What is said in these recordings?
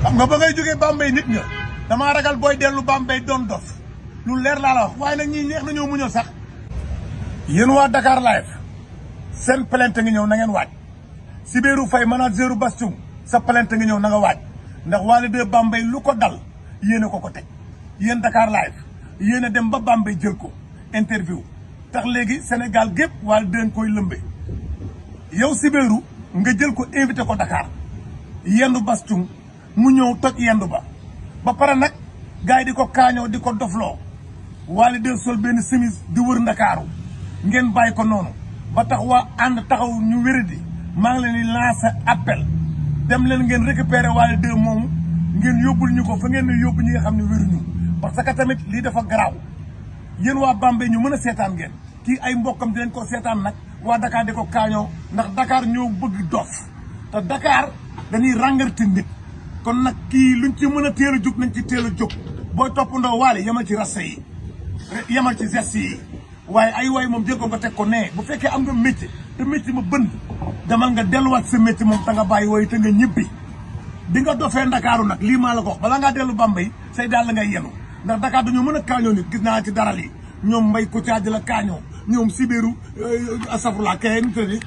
xam nga ba ngay jógee Bambey nit nga damaa ragal booy dellu Bambey doon dof lu leer laa la wax waaye nag ñii neex nañoo muñal sax. yéen waa Dakar Live seen plainte ngi ñëw na ngeen waaj Sibérou Faye manageru Bastoum sa plainte ngi ñëw na nga waaj ndax Wally 2 Bambey lu ko dal yéen ko teg yéen Dakar Live yéen a dem ba Bambey jël ko interview tax léegi Sénégal gépp Wally 2 koy lëmbe yow Sibérou nga jël ko invité ko Dakar yendu Bastoum mu ñëw toj yendu ba pare nag gars yi di ko kaañoo di ko dofloo Wally 2 sol benn chemise di wër Ndakaaru ngeen bàyyi ko noonu ba tax waa ànd taxaw ñu wéradi maa ngi leen di lancer appel dem leen ngeen récupérer Wally 2 moomu ngeen yóbbul ñu ko fa ngeen di yóbbu ñi nga xam ne wéruñu parce que tamit lii dafa garaaw yéen waa Bambey ñu mën a seetaan ngeen kii ay mbokkam dinañ ko seetaan nag waa Dakar di ko kaañoo ndax Dakar ñoo bëgg dof te Dakar dañuy ràngarti nit kon nag kii luñ ci mën a teel a jóg nañ ci teel a jóg booy toppandoo Wally yemal ci rasta yi yemal ci geste yi waaye ay waay moom jël ko nga teg ko nee bu fekkee am nga métier te métier ma bënd demal nga delluwaat sa métier moom te nga bàyyi wooyu te nga ñibbi di nga dofee Ndakaaru nag lii maa la ko wax balaa ngaa dellu Bambey say daal la ngay yenu ndax Dakar dañoo mën a kaañoo nit gis naa ci daral yi ñoom Mbay Kouthia di la kaañoo ñoom Sibérou asafurla kaye nu tëddi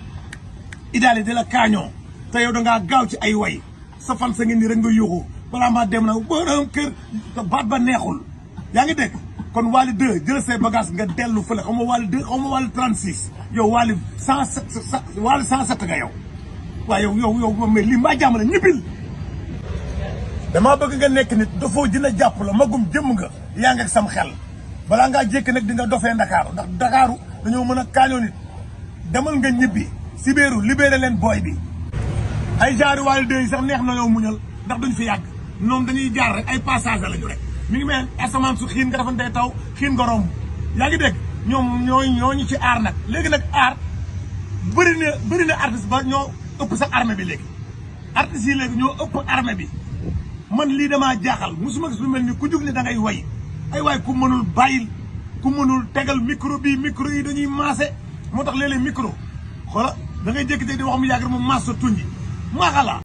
idaali di la kaañoo te yow dangaa gaaw ci ay way sa fan sa ngeen ni rek nga yuuxu balaa maa dem na borom kër baat ba neexul yaa ngi dégg kon Wally 2 jël say bagage nga dellu fële xaw ma Wally 2 xaw ma Wally 36 yow Wally 107 Wally 107 nga yow waaye yow mais lii mbaa jàmm la ñibbil damaa bëgg nga nekk nit dafoo dina jàpp la magum jëm nga yaa ngi ak sam xel balaa ngaa jékki nag di nga dofee Ndakaaru ndax Ndakaaru dañoo mën a kaañoo nit demal nga ñibbi Sibérou libéré leen booy bi ay jaari Wally 2 yi sax neex na yow muñal ndax duñ fi yàgg ñoom dañuy jaar rek ay passage lañu rek mi ngi mel asamaan su xiin nga defantee taw xiin nga romb yaa ngi dégg ñoom ñooñu ci aar nag léegi nag aar bëri na artiste ba ñoo ëpp sa armée bi léegi artistes yi léegi ñoo ëpp armée bi man lii damaa jaaxal musuma gis lu mel ni ku jug ne da ngay way ay waay ku mënul bàyyil ku mënul tegal micro bi micro yi dañuy maase moo tax léeg-léeg micro xoola da ngay jékki-jékki di wax mu yàgg rek mu maas sa tuñ yi maaxala